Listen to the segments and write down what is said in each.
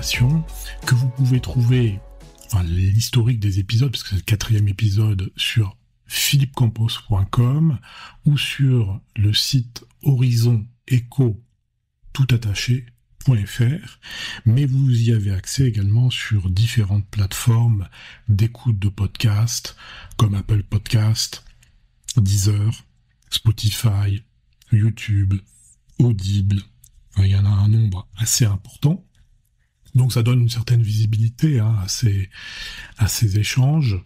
d'innovation, que vous pouvez trouver l'historique des épisodes, parce que c'est le 4e épisode, sur philippecampos.com ou sur le site Horizon Eco toutattaché.fr, mais vous y avez accès également sur différentes plateformes d'écoute de podcasts comme Apple Podcast, Deezer, Spotify, YouTube, Audible. Il y en a un nombre assez important. Donc ça donne une certaine visibilité à ces échanges.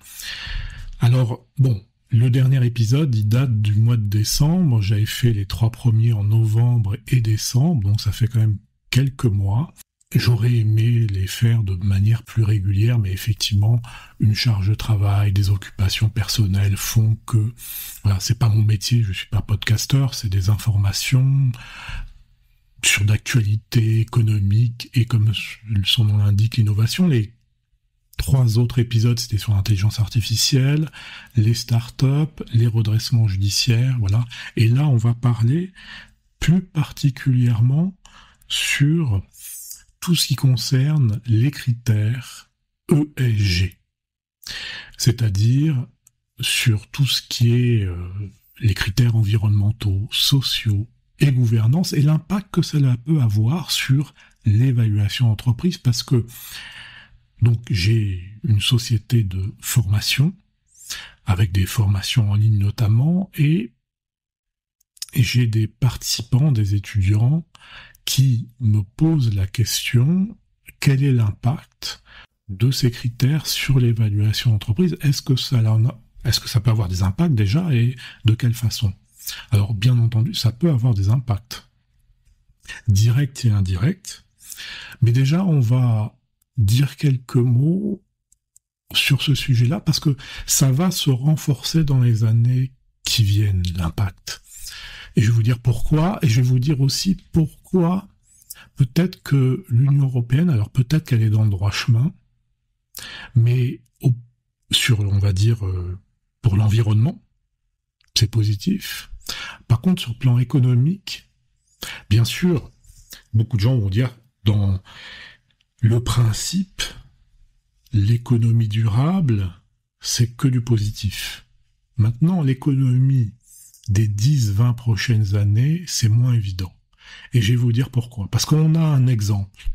Alors, bon, le dernier épisode, il date du mois de décembre. J'avais fait les 3 premiers en novembre et décembre, donc ça fait quand même quelques mois. J'aurais aimé les faire de manière plus régulière, mais effectivement, une charge de travail, des occupations personnelles font que, voilà, c'est pas mon métier, je suis pas podcasteur, c'est des informations sur d'actualité économique et comme son nom l'indique, l'innovation. Les 3 autres épisodes, c'était sur l'intelligence artificielle, les startups, les redressements judiciaires, voilà. Et là, on va parler plus particulièrement sur tout ce qui concerne les critères ESG. C'est-à-dire sur tout ce qui est les critères environnementaux, sociaux et gouvernance et l'impact que cela peut avoir sur l'évaluation d'entreprise, parce que donc j'ai une société de formation avec des formations en ligne notamment et j'ai des participants, des étudiants qui me posent la question: quel est l'impact de ces critères sur l'évaluation d'entreprise? Est-ce que ça peut avoir des impacts déjà et de quelle façon? Alors bien entendu, ça peut avoir des impacts directs et indirects, mais déjà on va dire quelques mots sur ce sujet-là parce que ça va se renforcer dans les années qui viennent, l'impact. Et je vais vous dire pourquoi, et je vais vous dire aussi pourquoi peut-être que l'Union européenne, alors peut-être qu'elle est dans le droit chemin, mais on va dire, pour l'environnement, c'est positif. Par contre, sur le plan économique, bien sûr, beaucoup de gens vont dire, dans le principe, l'économie durable, c'est que du positif. Maintenant, l'économie des 10-20 prochaines années, c'est moins évident. Et je vais vous dire pourquoi. Parce qu'on a un exemple.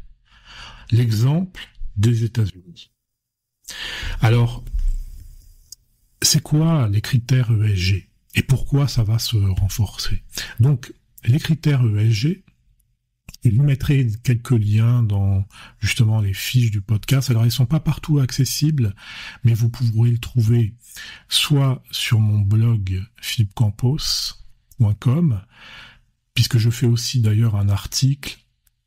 L'exemple des États-Unis. Alors, c'est quoi les critères ESG? Et pourquoi ça va se renforcer? Donc, les critères ESG, je vous mettrai quelques liens dans justement les fiches du podcast. Alors, ils ne sont pas partout accessibles, mais vous pourrez le trouver soit sur mon blog philippecampos.com, puisque je fais aussi d'ailleurs un article,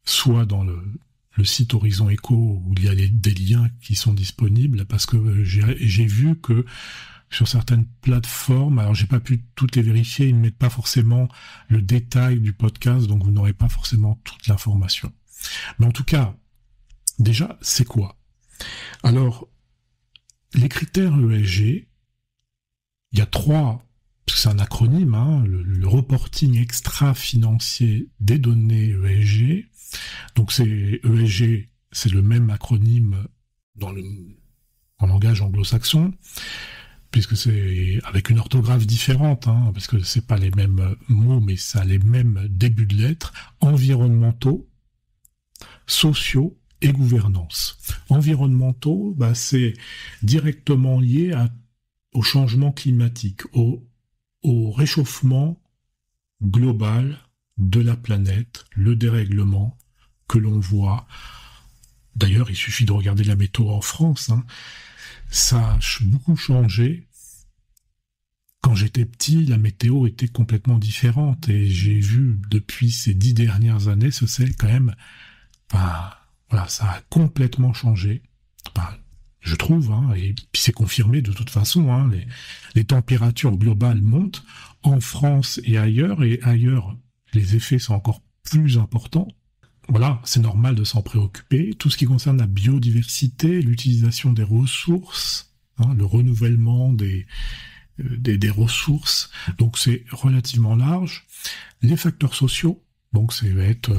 soit dans le site Horizon Eco, où il y a des liens qui sont disponibles, parce que j'ai vu que sur certaines plateformes, alors j'ai pas pu toutes les vérifier, ils ne mettent pas forcément le détail du podcast, donc vous n'aurez pas forcément toute l'information. Mais en tout cas, déjà, c'est quoi? Alors, les critères ESG, il y a 3, parce que c'est un acronyme, le reporting extra-financier des données ESG. Donc c'est ESG, c'est le même acronyme en langage anglo-saxon, puisque c'est avec une orthographe différente, parce que c'est pas les mêmes mots, mais ça a les mêmes débuts de lettres: environnementaux, sociaux et gouvernance. Environnementaux, c'est directement lié au changement climatique, au réchauffement global de la planète, le dérèglement que l'on voit. D'ailleurs, il suffit de regarder la météo en France. Ça a beaucoup changé. Quand j'étais petit, la météo était complètement différente et j'ai vu depuis ces 10 dernières années, c'est quand même, voilà, ça a complètement changé. Je trouve, et puis c'est confirmé de toute façon, les températures globales montent en France et ailleurs les effets sont encore plus importants. Voilà, c'est normal de s'en préoccuper. Tout ce qui concerne la biodiversité, l'utilisation des ressources, le renouvellement des ressources, donc c'est relativement large. Les facteurs sociaux, donc ça va être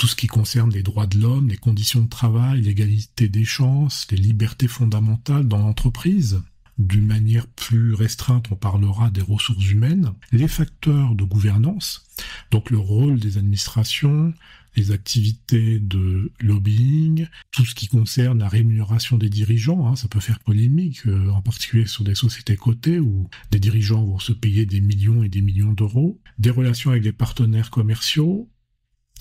tout ce qui concerne les droits de l'homme, les conditions de travail, l'égalité des chances, les libertés fondamentales dans l'entreprise. D'une manière plus restreinte, on parlera des ressources humaines, les facteurs de gouvernance, donc le rôle des administrations, les activités de lobbying, tout ce qui concerne la rémunération des dirigeants, ça peut faire polémique, en particulier sur des sociétés cotées où des dirigeants vont se payer des millions et des millions d'euros, des relations avec les partenaires commerciaux,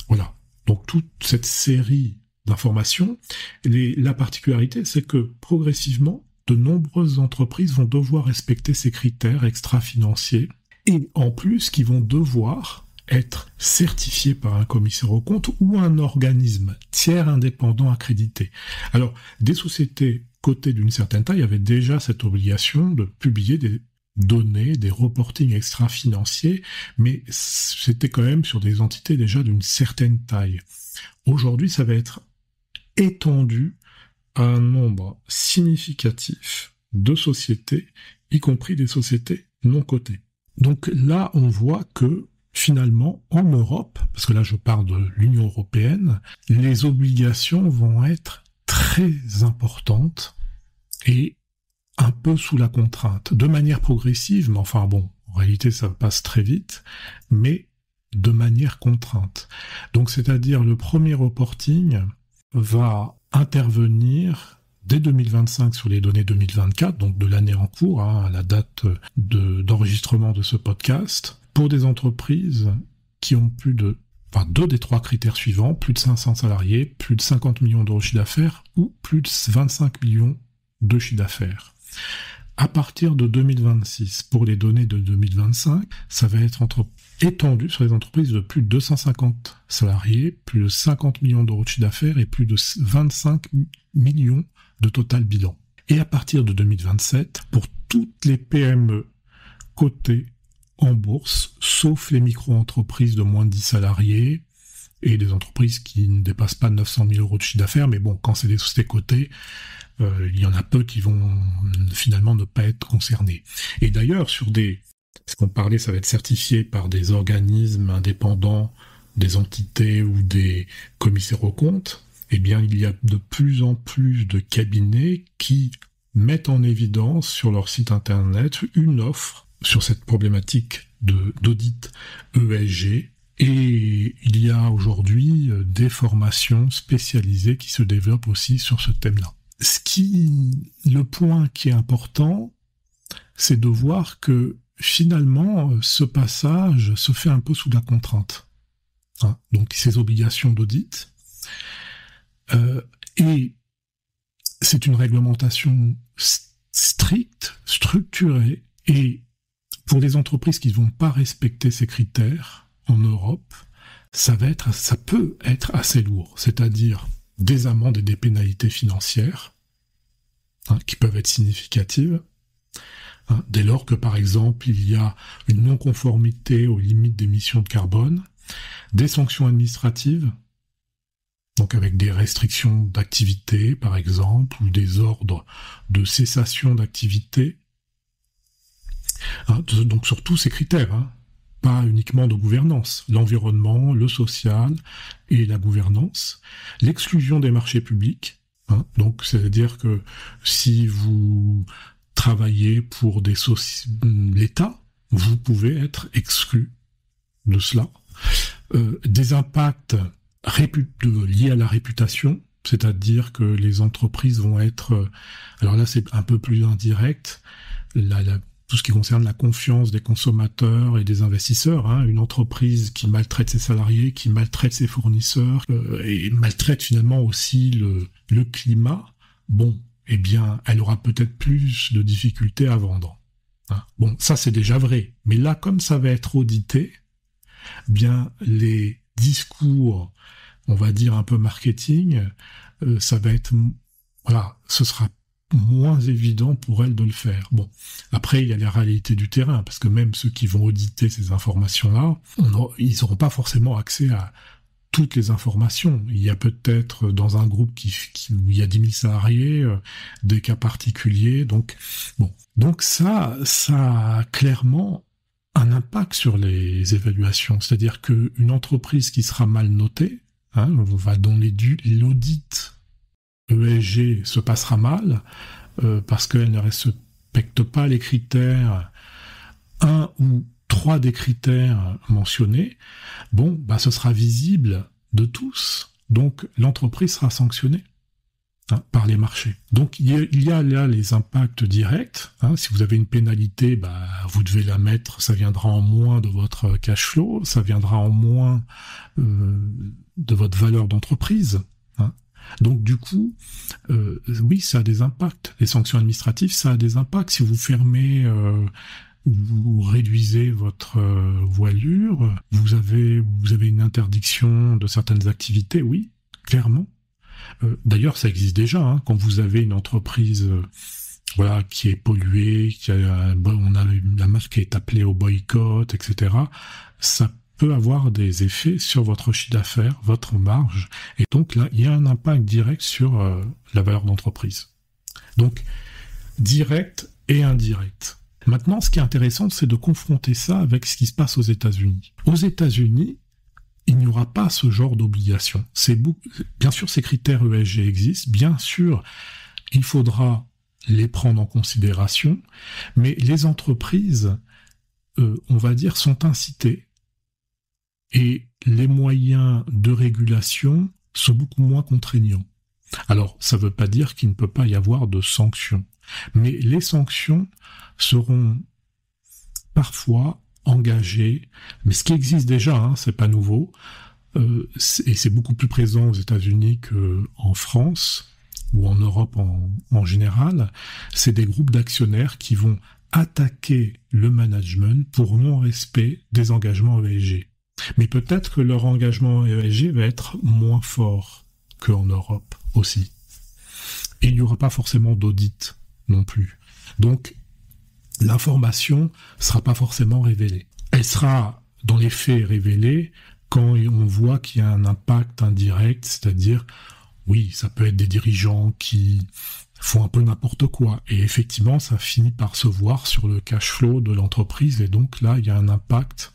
voilà. Donc toute cette série d'informations, la particularité, c'est que progressivement, de nombreuses entreprises vont devoir respecter ces critères extra-financiers et en plus qui vont devoir être certifiés par un commissaire aux comptes ou un organisme tiers indépendant accrédité. Alors, des sociétés cotées d'une certaine taille avaient déjà cette obligation de publier des données, des reportings extra-financiers, mais c'était quand même sur des entités déjà d'une certaine taille. Aujourd'hui, ça va être étendu à un nombre significatif de sociétés, y compris des sociétés non cotées. Donc là, on voit que finalement, en Europe, parce que là je parle de l'Union européenne, les obligations vont être très importantes et un peu sous la contrainte, de manière progressive, mais enfin bon, en réalité ça passe très vite, mais de manière contrainte. Donc c'est-à-dire le premier reporting va intervenir dès 2025 sur les données 2024, donc de l'année en cours, à la date d'enregistrement de ce podcast, pour des entreprises qui ont deux des trois critères suivants, plus de 500 salariés, plus de 50 millions d'euros de chiffre d'affaires ou plus de 25 millions de chiffre d'affaires. À partir de 2026, pour les données de 2025, ça va être étendu sur les entreprises de plus de 250 salariés, plus de 50 millions d'euros de chiffre d'affaires et plus de 25 millions de total bilan. Et à partir de 2027, pour toutes les PME cotées en bourse, sauf les micro-entreprises de moins de 10 salariés et des entreprises qui ne dépassent pas 900 000 euros de chiffre d'affaires, mais bon, quand c'est des sociétés cotées, il y en a peu qui vont finalement ne pas être concernés. Et d'ailleurs, ce qu'on parlait, ça va être certifié par des organismes indépendants, des entités ou des commissaires aux comptes, eh bien, il y a de plus en plus de cabinets qui mettent en évidence sur leur site internet une offre sur cette problématique d'audit ESG. Et il y a aujourd'hui des formations spécialisées qui se développent aussi sur ce thème-là. Le point qui est important, c'est de voir que finalement, ce passage se fait un peu sous la contrainte. Donc ces obligations d'audit. Et c'est une réglementation stricte, structurée, et pour les entreprises qui ne vont pas respecter ces critères en Europe, ça peut être assez lourd, c'est-à-dire des amendes et des pénalités financières qui peuvent être significatives, dès lors que par exemple il y a une non-conformité aux limites d'émissions de carbone, des sanctions administratives, donc avec des restrictions d'activité par exemple, ou des ordres de cessation d'activité, donc sur tous ces critères, pas uniquement de gouvernance, l'environnement, le social et la gouvernance, l'exclusion des marchés publics, donc c'est-à-dire que si vous travaillez pour l'État, vous pouvez être exclu de cela, des impacts liés à la réputation, c'est-à-dire que les entreprises vont être, alors là c'est un peu plus indirect, tout ce qui concerne la confiance des consommateurs et des investisseurs, une entreprise qui maltraite ses salariés, qui maltraite ses fournisseurs, et maltraite finalement aussi le climat, eh bien, elle aura peut-être plus de difficultés à vendre. Bon, ça c'est déjà vrai, mais là, comme ça va être audité, bien, les discours, on va dire un peu marketing, ça va être, ce sera moins évident pour elle de le faire. Bon, après, il y a la réalité du terrain, parce que même ceux qui vont auditer ces informations-là, ils n'auront pas forcément accès à toutes les informations. Il y a peut-être dans un groupe où il y a 10 000 salariés, des cas particuliers, donc ça a clairement un impact sur les évaluations. C'est-à-dire qu'une entreprise qui sera mal notée, dont l'audit ESG se passera mal, parce qu'elle ne respecte pas les critères, un ou trois des critères mentionnés, ce sera visible de tous. Donc l'entreprise sera sanctionnée par les marchés. Donc il y a là les impacts directs. Si vous avez une pénalité, vous devez la mettre, ça viendra en moins de votre cash flow, ça viendra en moins de votre valeur d'entreprise. Donc du coup, oui, ça a des impacts. Les sanctions administratives, ça a des impacts. Si vous fermez, vous réduisez votre voilure, vous avez une interdiction de certaines activités, oui, clairement. D'ailleurs, ça existe déjà. Quand vous avez une entreprise, qui est polluée, la marque est appelée au boycott, etc. Ça peut avoir des effets sur votre chiffre d'affaires, votre marge, et donc là, il y a un impact direct sur la valeur d'entreprise. Donc, direct et indirect. Maintenant, ce qui est intéressant, c'est de confronter ça avec ce qui se passe aux États-Unis. Aux États-Unis, il n'y aura pas ce genre d'obligation. Bien sûr, ces critères ESG existent. Bien sûr, il faudra les prendre en considération. Mais les entreprises, on va dire, sont incitées. Et les moyens de régulation sont beaucoup moins contraignants. Alors, ça ne veut pas dire qu'il ne peut pas y avoir de sanctions. Mais les sanctions seront parfois engagées, mais ce qui existe déjà, c'est pas nouveau, et c'est beaucoup plus présent aux États-Unis qu'en France ou en Europe en général, c'est des groupes d'actionnaires qui vont attaquer le management pour non-respect des engagements ESG. Mais peut-être que leur engagement ESG va être moins fort qu'en Europe aussi. Et il n'y aura pas forcément d'audit non plus. Donc, l'information ne sera pas forcément révélée. Elle sera, dans les faits, révélée quand on voit qu'il y a un impact indirect, c'est-à-dire, oui, ça peut être des dirigeants qui font un peu n'importe quoi. Et effectivement, ça finit par se voir sur le cash flow de l'entreprise, et donc là, il y a un impact,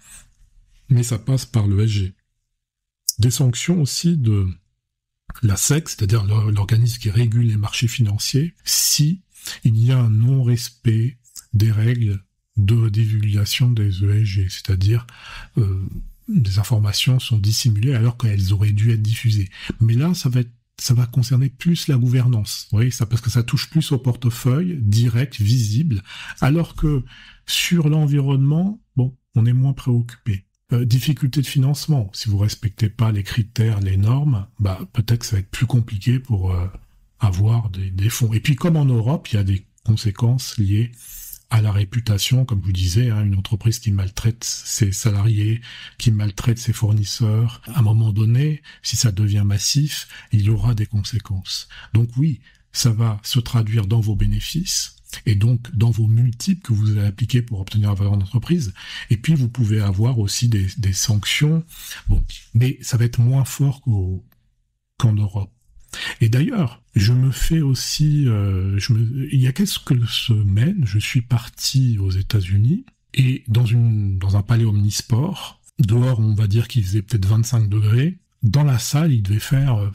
mais ça passe par l'ESG. Des sanctions aussi de la SEC, c'est-à-dire l'organisme qui régule les marchés financiers, si il y a un non-respect des règles de divulgation des ESG, c'est-à-dire des informations sont dissimulées alors qu'elles auraient dû être diffusées. Mais là, ça va concerner plus la gouvernance, oui, parce que ça touche plus au portefeuille direct, visible, alors que sur l'environnement, on est moins préoccupé. Difficulté de financement, si vous respectez pas les critères, les normes, peut-être que ça va être plus compliqué pour avoir des fonds. Et puis comme en Europe, il y a des conséquences liées à la réputation, comme je vous disais, une entreprise qui maltraite ses salariés, qui maltraite ses fournisseurs. À un moment donné, si ça devient massif, il y aura des conséquences. Donc oui, ça va se traduire dans vos bénéfices, et donc dans vos multiples que vous allez appliquer pour obtenir la valeur d'entreprise. Et puis vous pouvez avoir aussi des sanctions, mais ça va être moins fort qu'en Europe. Et d'ailleurs, je me fais aussi, il y a quelques semaines, je suis parti aux États-Unis et dans un palais omnisport, dehors on va dire qu'il faisait peut-être 25 degrés, dans la salle il devait faire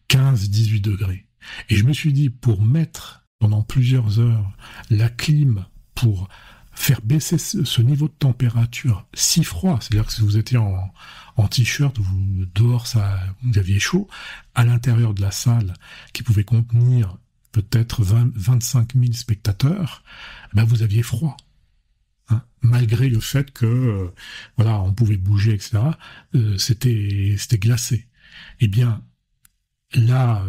15-18 degrés. Et je me suis dit, pour mettre pendant plusieurs heures la clim, pour faire baisser ce niveau de température si froid, c'est-à-dire que si vous étiez en t-shirt, dehors vous aviez chaud, à l'intérieur de la salle qui pouvait contenir peut-être 25 000 spectateurs, vous aviez froid. Malgré le fait que on pouvait bouger, etc., c'était glacé. Eh bien, là,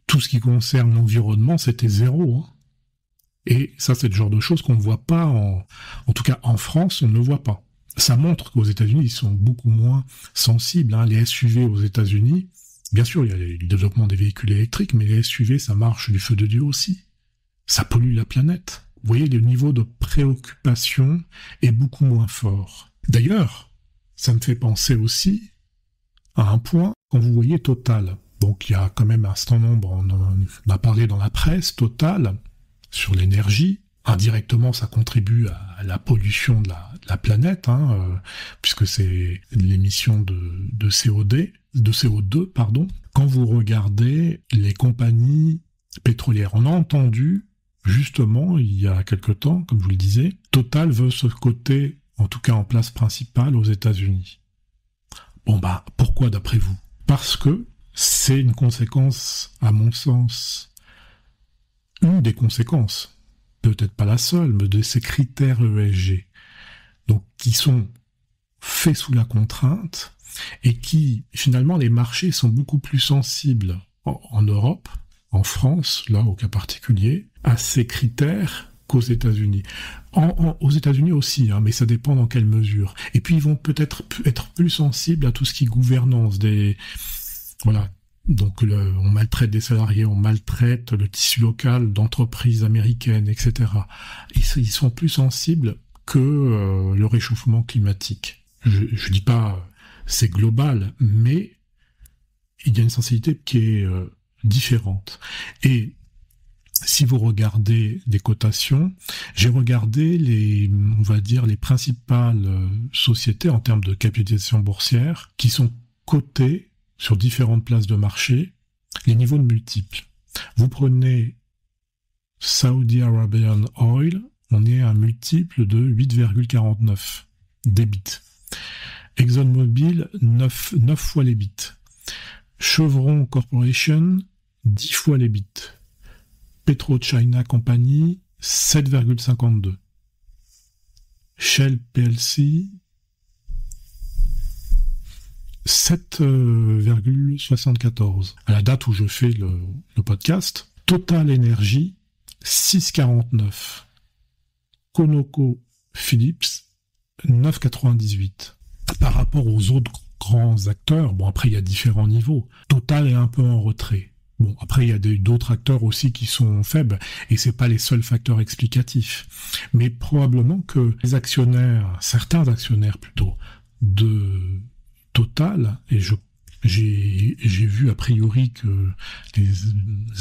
tout ce qui concerne l'environnement, c'était zéro. Et ça, c'est le genre de choses qu'on ne voit pas, en tout cas en France, on ne voit pas. Ça montre qu'aux États-Unis, ils sont beaucoup moins sensibles. Les SUV aux États-Unis, bien sûr, il y a le développement des véhicules électriques, mais les SUV, ça marche du feu de Dieu aussi. Ça pollue la planète. Vous voyez, le niveau de préoccupation est beaucoup moins fort. D'ailleurs, ça me fait penser aussi à un point, quand vous voyez Total. Donc il y a quand même un certain nombre, on a parlé dans la presse, Total, sur l'énergie, indirectement, ça contribue à la pollution de la planète, puisque c'est l'émission de CO2, pardon. Quand vous regardez les compagnies pétrolières, on a entendu, justement, il y a quelque temps, comme je vous le disais, Total veut se coter, en tout cas en place principale, aux États-Unis. Bon, pourquoi d'après vous ? Parce que c'est une conséquence, à mon sens, une des conséquences, peut-être pas la seule, mais de ces critères ESG, donc qui sont faits sous la contrainte et qui, finalement, les marchés sont beaucoup plus sensibles en Europe, en France, là, au cas particulier, à ces critères qu'aux États-Unis. Aux États-Unis aussi, mais ça dépend dans quelle mesure. Et puis, ils vont peut-être être plus sensibles à tout ce qui est gouvernance voilà. Donc, on maltraite des salariés, on maltraite le tissu local d'entreprises américaines, etc. Ils sont plus sensibles que le réchauffement climatique. Je dis pas c'est global, mais il y a une sensibilité qui est différente. Et si vous regardez des cotations, j'ai regardé on va dire les principales sociétés en termes de capitalisation boursière qui sont cotées sur différentes places de marché, les niveaux de multiples. Vous prenez Saudi Arabian Oil, on est à un multiple de 8,49 d'EBIT. ExxonMobil, 9 fois l'EBIT. Chevron Corporation, 10 fois l'EBIT. PetroChina Company, 7,52. Shell PLC, 7,74. À la date où je fais le podcast, Total Energy, 6,49. Conoco Phillips, 9,98. Par rapport aux autres grands acteurs, bon après il y a différents niveaux. Total est un peu en retrait. Bon après il y a d'autres acteurs aussi qui sont faibles et c'est pas les seuls facteurs explicatifs. Mais probablement que les actionnaires, certains actionnaires plutôt, de Total, et j'ai vu a priori que les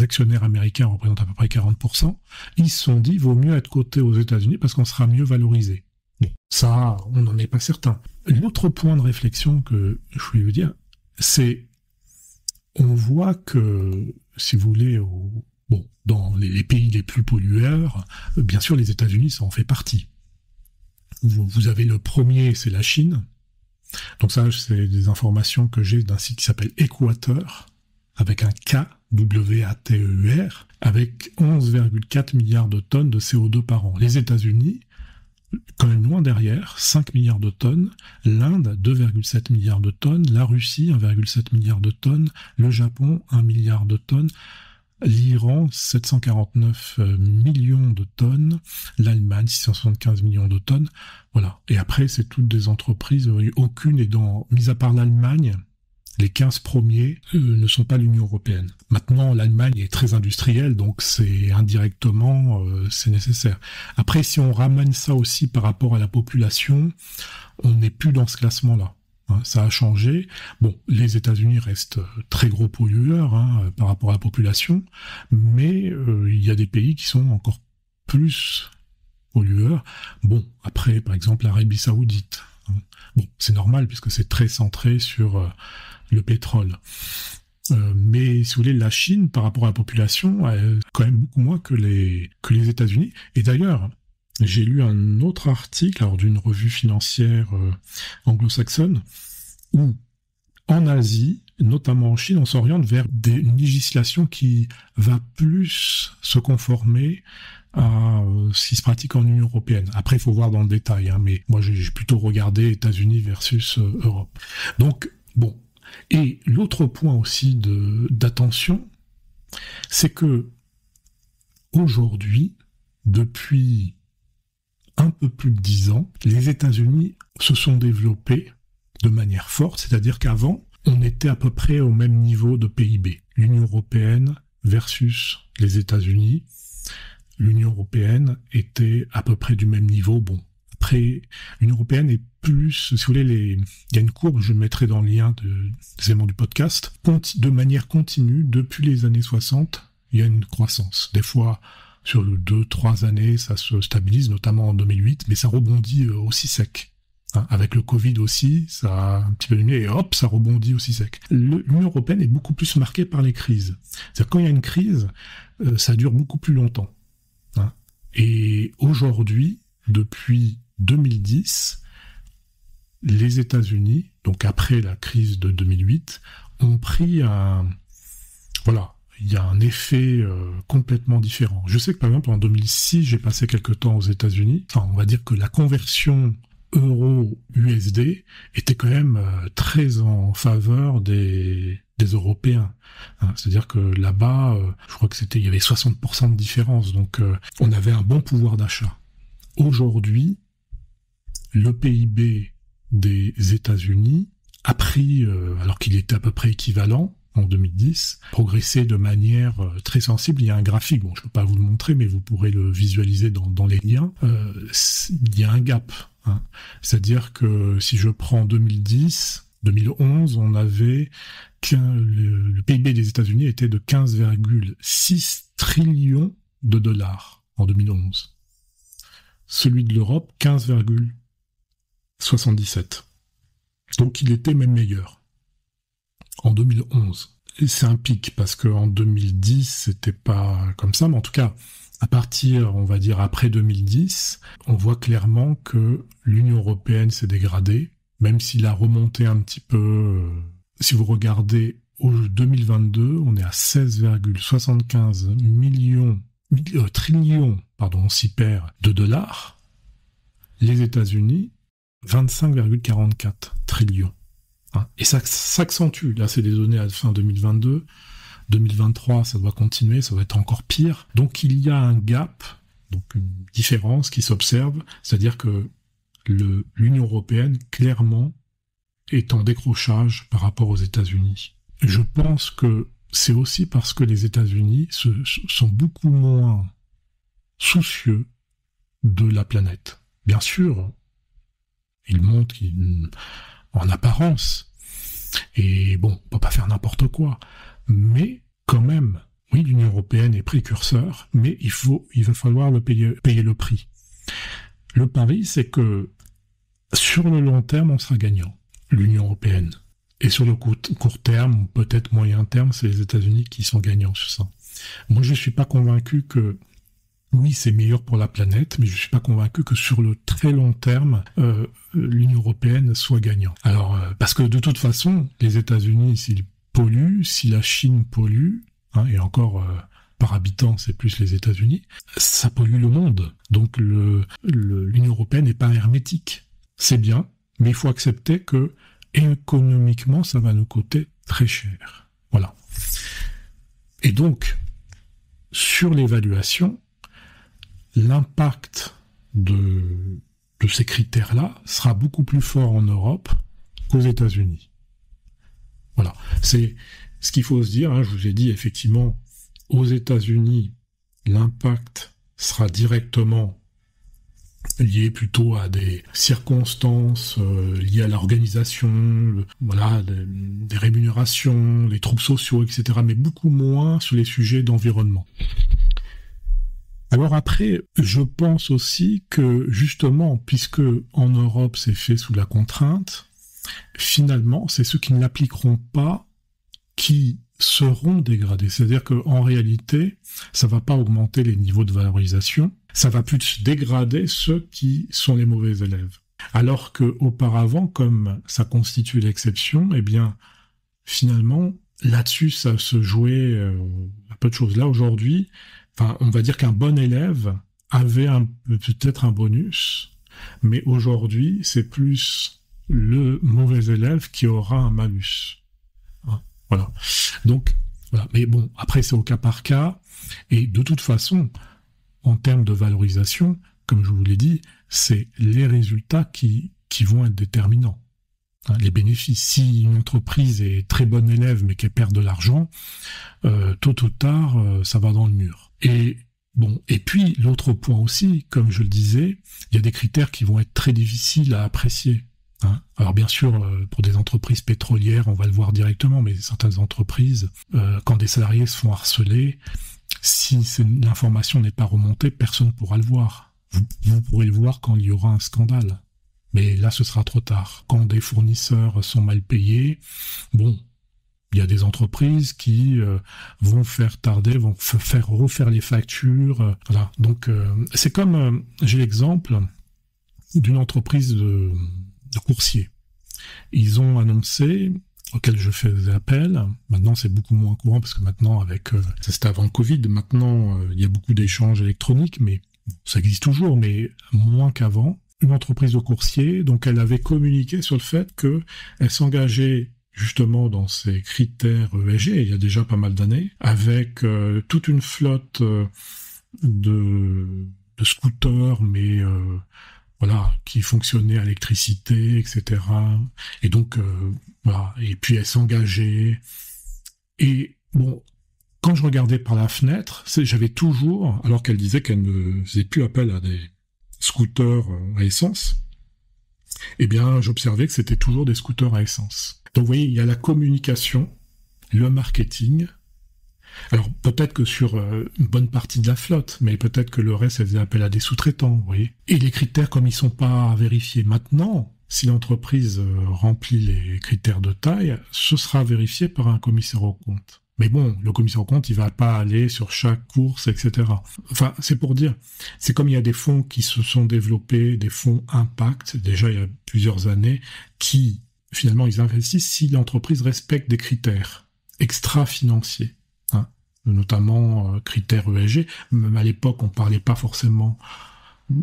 actionnaires américains représentent à peu près 40%, ils se sont dit vaut mieux être coté aux États-Unis parce qu'on sera mieux valorisé. Bon, ça, on n'en est pas certain. L'autre point de réflexion que je voulais vous dire, c'est on voit que, si vous voulez, dans les pays les plus pollueurs, bien sûr les États-Unis ça en fait partie. Vous avez le premier, c'est la Chine. Donc ça, c'est des informations que j'ai d'un site qui s'appelle Equateur, avec un K, W-A-T-E-U-R, avec 11,4 milliards de tonnes de CO2 par an. Les États-Unis, quand même loin derrière, 5 milliards de tonnes, l'Inde, 2,7 milliards de tonnes, la Russie, 1,7 milliard de tonnes, le Japon, 1 milliard de tonnes, l'Iran, 749 millions de tonnes, l'Allemagne, 675 millions de tonnes, voilà. Et après, c'est toutes des entreprises, aucune est mis à part l'Allemagne, les 15 premiers ne sont pas l'Union européenne. Maintenant, l'Allemagne est très industrielle, donc c'est indirectement, c'est nécessaire. Après, si on ramène ça aussi par rapport à la population, on n'est plus dans ce classement-là. Ça a changé. Bon, les États-Unis restent très gros pollueurs par rapport à la population, mais il y a des pays qui sont encore plus pollueurs. Bon, après, par exemple, l'Arabie Saoudite. Bon, c'est normal puisque c'est très centré sur le pétrole. Mais si vous voulez, la Chine, par rapport à la population, est quand même beaucoup moins que les États-Unis. Et d'ailleurs, j'ai lu un autre article d'une revue financière anglo-saxonne où, en Asie, notamment en Chine, on s'oriente vers une législation qui va plus se conformer à ce qui se pratique en Union européenne. Après, il faut voir dans le détail, mais moi j'ai plutôt regardé États-Unis versus Europe. Donc, bon. Et l'autre point aussi d'attention, c'est que aujourd'hui, depuis un peu plus de 10 ans, les États-Unis se sont développés de manière forte, c'est-à-dire qu'avant, on était à peu près au même niveau de PIB. L'Union européenne versus les États-Unis, l'Union européenne était à peu près du même niveau. Bon, après, l'Union européenne est plus, si vous voulez, il y a une courbe, je mettrai dans le lien des éléments du podcast, de manière continue, depuis les années 60, il y a une croissance. Des fois, sur 2-3 années, ça se stabilise, notamment en 2008, mais ça rebondit aussi sec. Avec le Covid aussi, ça a un petit peu diminué et hop, ça rebondit aussi sec. L'Union européenne est beaucoup plus marquée par les crises. C'est-à-dire quand il y a une crise, ça dure beaucoup plus longtemps. Et aujourd'hui, depuis 2010, les États-Unis, donc après la crise de 2008, ont pris il y a un effet complètement différent. Je sais que par exemple en 2006, j'ai passé quelque temps aux États-Unis. Enfin, on va dire que la conversion euro-USD était quand même très en faveur des Européens. C'est-à-dire que là-bas, je crois que il y avait 60% de différence, donc on avait un bon pouvoir d'achat. Aujourd'hui, le PIB des États-Unis a pris, alors qu'il était à peu près équivalent en 2010, progressé de manière très sensible. Il y a un graphique, bon, je ne peux pas vous le montrer, mais vous pourrez le visualiser dans les liens. Il y a un gap. C'est-à-dire que si je prends 2010, 2011, on avait le PIB des États-Unis était de 15,6 trillions de dollars en 2011. Celui de l'Europe, 15,77. Donc il était même meilleur en 2011. Et c'est un pic, parce qu'en 2010, c'était pas comme ça, mais en tout cas, à partir, on va dire, après 2010, on voit clairement que l'Union européenne s'est dégradée, même s'il a remonté un petit peu. Si vous regardez au 2022, on est à 16,75 trillions, on s'y perd, de dollars. Les États-Unis, 25,44 trillions. Et ça s'accentue. Là, c'est des données à la fin 2022. 2023, ça doit continuer, ça va être encore pire. Donc il y a un gap, donc une différence qui s'observe, c'est-à-dire que l'Union européenne, clairement, est en décrochage par rapport aux États-Unis. Je pense que c'est aussi parce que les États-Unis sont beaucoup moins soucieux de la planète. Bien sûr, ils montent en apparence, et bon, on peut pas faire n'importe quoi. Mais quand même, oui, l'Union européenne est précurseur, mais il va falloir payer le prix. Le pari, c'est que sur le long terme, on sera gagnant, l'Union européenne. Et sur le court terme, ou peut-être moyen terme, c'est les États-Unis qui sont gagnants sur ça. Moi, je ne suis pas convaincu que, oui, c'est meilleur pour la planète, mais je ne suis pas convaincu que sur le très long terme, l'Union européenne soit gagnant. Alors, parce que de toute façon, les États-Unis, s'ils polluent, si la Chine pollue, et encore par habitant, c'est plus les États-Unis, ça pollue le monde. Donc l'Union européenne n'est pas hermétique. C'est bien, mais il faut accepter que économiquement, ça va nous coûter très cher. Voilà. Et donc, sur l'évaluation, l'impact de ces critères-là sera beaucoup plus fort en Europe qu'aux États-Unis. Voilà. C'est ce qu'il faut se dire. Je vous ai dit, effectivement, aux États-Unis, l'impact sera directement lié plutôt à des circonstances liées à l'organisation, des rémunérations, les troubles sociaux, etc., mais beaucoup moins sur les sujets d'environnement. Alors après, je pense aussi que justement, puisque en Europe c'est fait sous la contrainte, finalement, c'est ceux qui ne l'appliqueront pas qui seront dégradés. C'est-à-dire qu'en réalité, ça ne va pas augmenter les niveaux de valorisation, ça va plus dégrader ceux qui sont les mauvais élèves. Alors qu'auparavant, comme ça constitue l'exception, eh bien, finalement, là-dessus, ça se jouait un peu de choses. Là, aujourd'hui, on va dire qu'un bon élève avait peut-être un bonus, mais aujourd'hui, c'est plus le mauvais élève qui aura un malus. Voilà. Donc, voilà. Mais bon, après, c'est au cas par cas. Et de toute façon, en termes de valorisation, comme je vous l'ai dit, c'est les résultats qui vont être déterminants. Les bénéfices. Si une entreprise est très bonne élève, mais qu'elle perd de l'argent, tôt ou tard, ça va dans le mur. Et bon. Et puis, l'autre point aussi, comme je le disais, il y a des critères qui vont être très difficiles à apprécier. Alors bien sûr, pour des entreprises pétrolières, on va le voir directement, mais certaines entreprises, quand des salariés se font harceler, Si l'information n'est pas remontée, personne ne pourra le voir. Vous pourrez le voir quand il y aura un scandale. Mais là, ce sera trop tard. Quand des fournisseurs sont mal payés, bon, il y a des entreprises qui vont faire tarder, vont faire refaire les factures. Voilà. Donc, c'est comme, j'ai l'exemple d'une entreprise de coursiers. Ils ont annoncé, auquel je faisais appel, maintenant c'est beaucoup moins courant parce que maintenant, ça c'était avant le Covid, maintenant il y a beaucoup d'échanges électroniques, mais ça existe toujours, mais moins qu'avant. Une entreprise de coursiers, donc elle avait communiqué sur le fait qu'elle s'engageait justement dans ces critères ESG, il y a déjà pas mal d'années, avec toute une flotte de scooters, mais voilà, qui fonctionnaient à l'électricité, etc. Et donc, voilà, et puis elle s'engageait. Et bon, quand je regardais par la fenêtre, j'avais toujours, alors qu'elle disait qu'elle ne faisait plus appel à des scooters à essence, eh bien, j'observais que c'était toujours des scooters à essence. Donc, vous voyez, il y a la communication, le marketing. Alors, peut-être que sur une bonne partie de la flotte, mais peut-être que le reste, elle faisait appel à des sous-traitants, vous voyez. Et les critères, comme ils sont pas vérifiés maintenant, si l'entreprise remplit les critères de taille, ce sera vérifié par un commissaire aux comptes. Mais bon, le commissaire aux comptes, il va pas aller sur chaque course, etc. Enfin, c'est pour dire, c'est comme il y a des fonds qui se sont développés, des fonds impact, déjà il y a plusieurs années, qui, finalement, ils investissent si l'entreprise respecte des critères extra-financiers, hein, notamment critères ESG. Même à l'époque, on parlait pas forcément...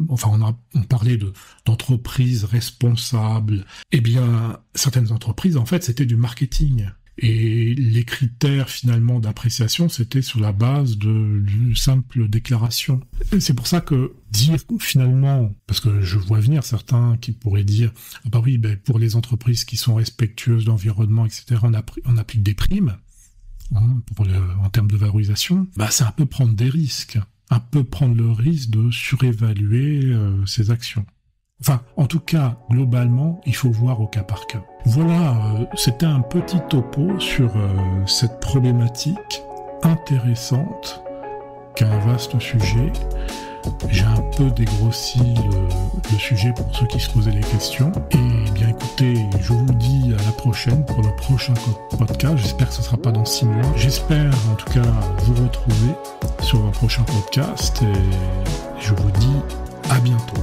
Enfin, on parlait d'entreprises responsables. Eh bien, certaines entreprises, en fait, c'était du marketing. Et les critères, finalement, d'appréciation, c'était sur la base d'une simple déclaration. C'est pour ça que dire, finalement, parce que je vois venir certains qui pourraient dire, ah bah oui, ben, pour les entreprises qui sont respectueuses de l'environnement, etc., on applique des primes, hein, en termes de valorisation, bah, c'est un peu prendre des risques. Un peu prendre le risque de surévaluer ses actions. Enfin, en tout cas, globalement, il faut voir au cas par cas. Voilà, c'était un petit topo sur cette problématique intéressante, qu'un vaste sujet. J'ai un peu dégrossi le sujet pour ceux qui se posaient les questions. Et bien écoutez, je vous dis à la prochaine pour le prochain podcast. J'espère que ce ne sera pas dans 6 mois. J'espère en tout cas vous retrouver sur un prochain podcast. Et je vous dis à bientôt.